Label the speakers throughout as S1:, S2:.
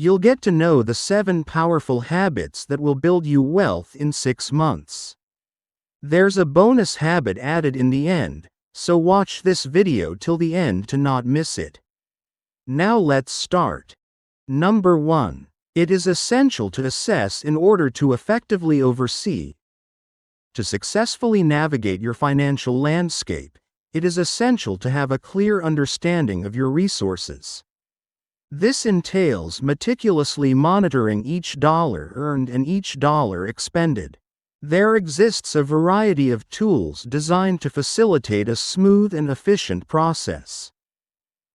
S1: You'll get to know the 7 powerful habits that will build you wealth in 6 months. There's a bonus habit added in the end, so watch this video till the end to not miss it. Now let's start. Number 1. It is essential to assess in order to effectively oversee. To successfully navigate your financial landscape, it is essential to have a clear understanding of your resources. This entails meticulously monitoring each dollar earned and each dollar expended. There exists a variety of tools designed to facilitate a smooth and efficient process.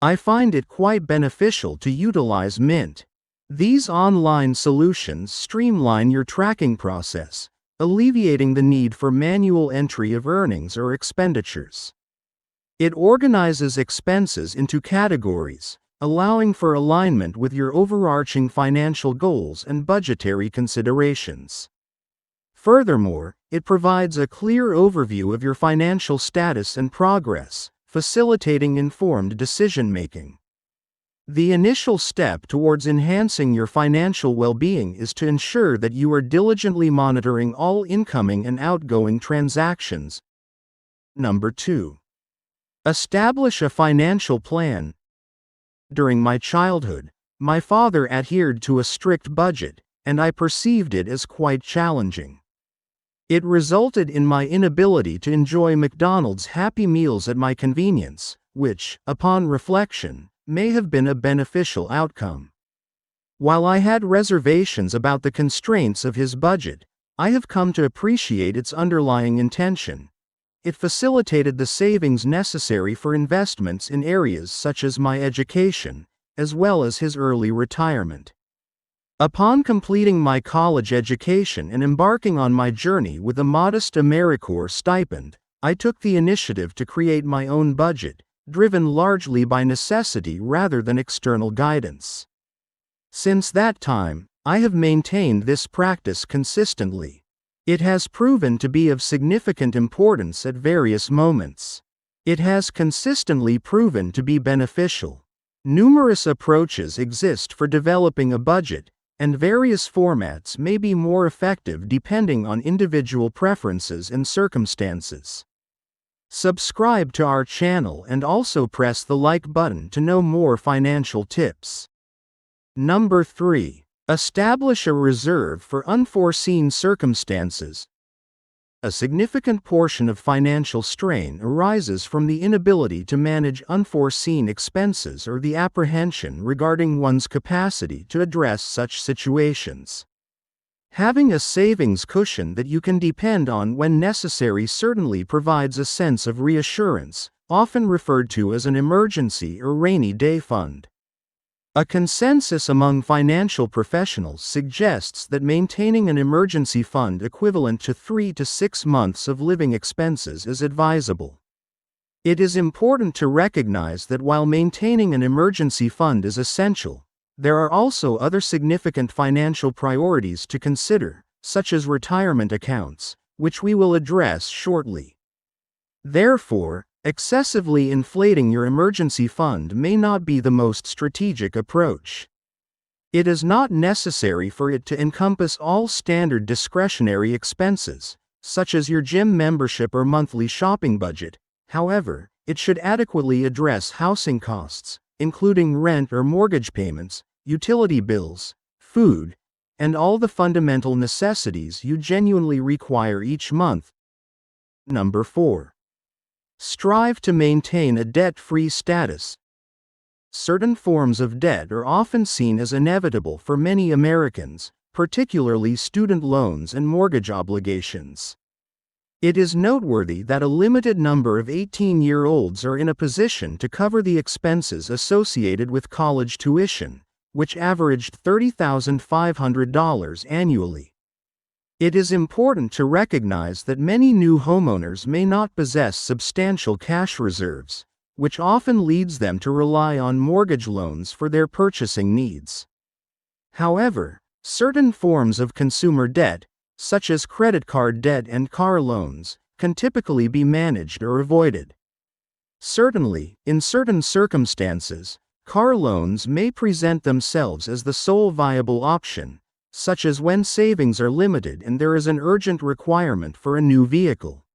S1: I find it quite beneficial to utilize Mint. These online solutions streamline your tracking process, alleviating the need for manual entry of earnings or expenditures. It organizes expenses into categories, allowing for alignment with your overarching financial goals and budgetary considerations. Furthermore, it provides a clear overview of your financial status and progress, facilitating informed decision-making. The initial step towards enhancing your financial well-being is to ensure that you are diligently monitoring all incoming and outgoing transactions. Number 2. Establish a financial plan. During my childhood, my father adhered to a strict budget, and I perceived it as quite challenging. It resulted in my inability to enjoy McDonald's Happy Meals at my convenience, which, upon reflection, may have been a beneficial outcome. While I had reservations about the constraints of his budget, I have come to appreciate its underlying intention. It facilitated the savings necessary for investments in areas such as my education, as well as his early retirement. Upon completing my college education and embarking on my journey with a modest AmeriCorps stipend, I took the initiative to create my own budget, driven largely by necessity rather than external guidance. Since that time, I have maintained this practice consistently. It has proven to be of significant importance at various moments. It has consistently proven to be beneficial. Numerous approaches exist for developing a budget, and various formats may be more effective depending on individual preferences and circumstances. Subscribe to our channel and also press the like button to know more financial tips. Number 3. Establish a reserve for unforeseen circumstances. A significant portion of financial strain arises from the inability to manage unforeseen expenses or the apprehension regarding one's capacity to address such situations. Having a savings cushion that you can depend on when necessary certainly provides a sense of reassurance, often referred to as an emergency or rainy day fund. A consensus among financial professionals suggests that maintaining an emergency fund equivalent to 3 to 6 months of living expenses is advisable. It is important to recognize that while maintaining an emergency fund is essential, there are also other significant financial priorities to consider, such as retirement accounts, which we will address shortly. Therefore, excessively inflating your emergency fund may not be the most strategic approach. It is not necessary for it to encompass all standard discretionary expenses, such as your gym membership or monthly shopping budget. However, it should adequately address housing costs, including rent or mortgage payments, utility bills, food, and all the fundamental necessities you genuinely require each month. Number 4. Strive to maintain a debt-free status. Certain forms of debt are often seen as inevitable for many Americans, particularly student loans and mortgage obligations. It is noteworthy that a limited number of 18-year-olds are in a position to cover the expenses associated with college tuition, which averaged $30,500 annually. It is important to recognize that many new homeowners may not possess substantial cash reserves, which often leads them to rely on mortgage loans for their purchasing needs. However, certain forms of consumer debt, such as credit card debt and car loans, can typically be managed or avoided. Certainly, in certain circumstances, Car loans may present themselves as the sole viable option, such as when savings are limited and there is an urgent requirement for a new vehicle.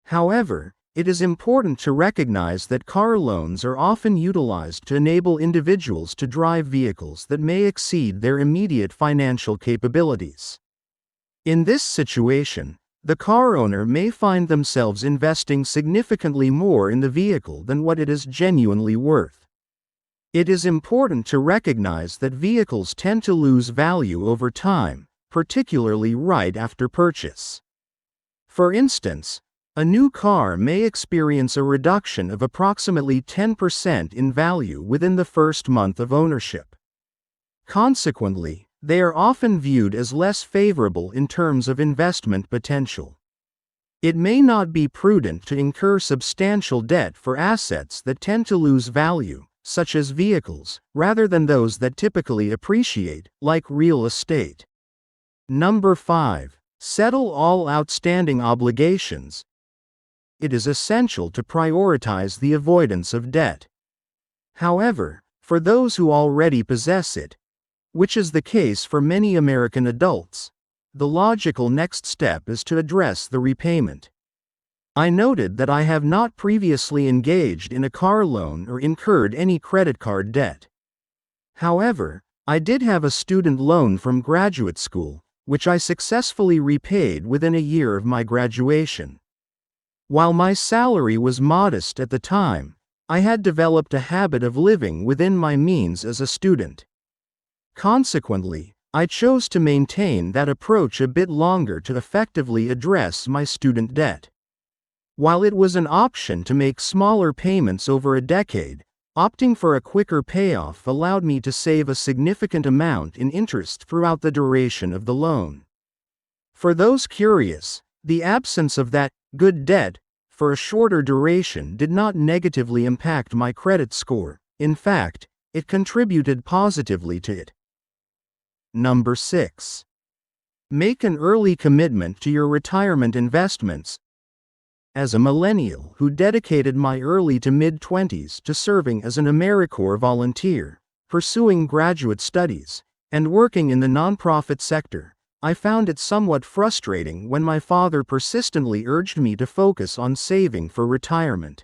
S1: However, it is important to recognize that car loans are often utilized to enable individuals to drive vehicles that may exceed their immediate financial capabilities. In this situation, the car owner may find themselves investing significantly more in the vehicle than what it is genuinely worth. It is important to recognize that vehicles tend to lose value over time, particularly right after purchase. For instance, a new car may experience a reduction of approximately 10% in value within the first month of ownership. Consequently, they are often viewed as less favorable in terms of investment potential. It may not be prudent to incur substantial debt for assets that tend to lose value, such as vehicles, rather than those that typically appreciate, like real estate. Number 5. Settle all outstanding obligations. It is essential to prioritize the avoidance of debt. However, for those who already possess it, which is the case for many American adults, the logical next step is to address the repayment. I noted that I have not previously engaged in a car loan or incurred any credit card debt. However, I did have a student loan from graduate school, which I successfully repaid within a year of my graduation. While my salary was modest at the time, I had developed a habit of living within my means as a student. Consequently, I chose to maintain that approach a bit longer to effectively address my student debt. While it was an option to make smaller payments over a decade, opting for a quicker payoff allowed me to save a significant amount in interest throughout the duration of the loan. For those curious, the absence of that good debt for a shorter duration did not negatively impact my credit score. In fact, it contributed positively to it. Number 6. Make an early commitment to your retirement investments. As a millennial who dedicated my early to mid-20s to serving as an AmeriCorps volunteer, pursuing graduate studies, and working in the nonprofit sector, I found it somewhat frustrating when my father persistently urged me to focus on saving for retirement.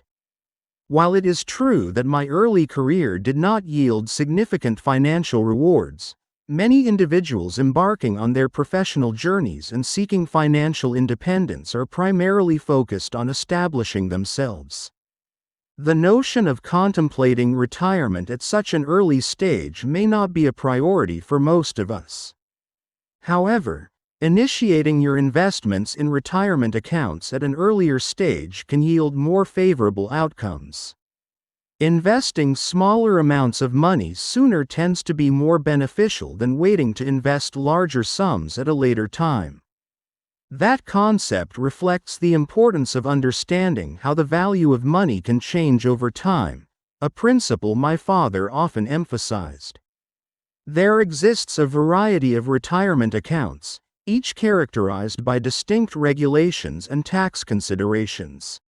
S1: While it is true that my early career did not yield significant financial rewards, many individuals embarking on their professional journeys and seeking financial independence are primarily focused on establishing themselves. The notion of contemplating retirement at such an early stage may not be a priority for most of us. However, initiating your investments in retirement accounts at an earlier stage can yield more favorable outcomes. Investing smaller amounts of money sooner tends to be more beneficial than waiting to invest larger sums at a later time. That concept reflects the importance of understanding how the value of money can change over time, a principle my father often emphasized. There exists a variety of retirement accounts, each characterized by distinct regulations and tax considerations.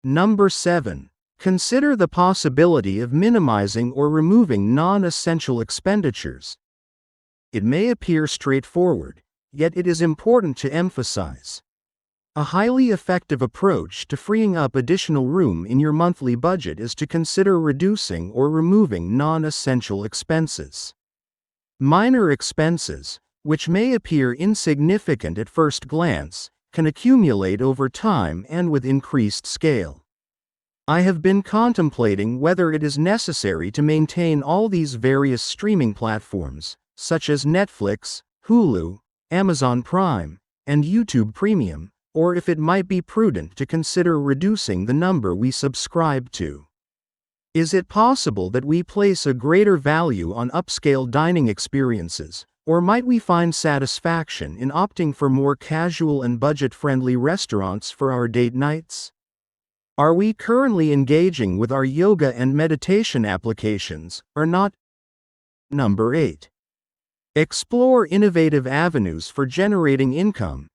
S1: Number 7. Consider the possibility of minimizing or removing non-essential expenditures. It may appear straightforward, yet it is important to emphasize. A highly effective approach to freeing up additional room in your monthly budget is to consider reducing or removing non-essential expenses. Minor expenses, which may appear insignificant at first glance, can accumulate over time and with increased scale. I have been contemplating whether it is necessary to maintain all these various streaming platforms, such as Netflix, Hulu, Amazon Prime, and YouTube Premium, or if it might be prudent to consider reducing the number we subscribe to. Is it possible that we place a greater value on upscale dining experiences, or might we find satisfaction in opting for more casual and budget-friendly restaurants for our date nights? Are we currently engaging with our yoga and meditation applications, or not? Number 8. Explore innovative avenues for generating income.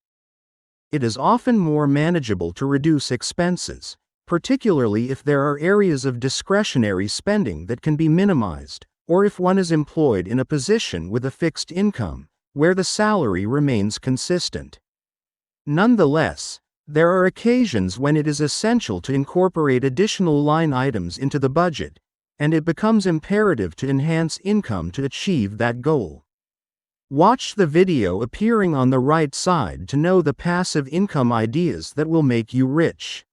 S1: It is often more manageable to reduce expenses, particularly if there are areas of discretionary spending that can be minimized, or if one is employed in a position with a fixed income, where the salary remains consistent. Nonetheless, there are occasions when it is essential to incorporate additional line items into the budget, and it becomes imperative to enhance income to achieve that goal. Watch the video appearing on the right side to know the passive income ideas that will make you rich.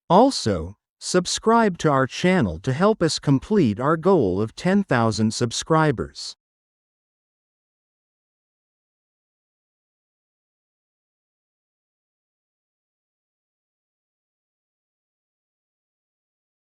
S1: Also, subscribe to our channel to help us complete our goal of 10,000 subscribers.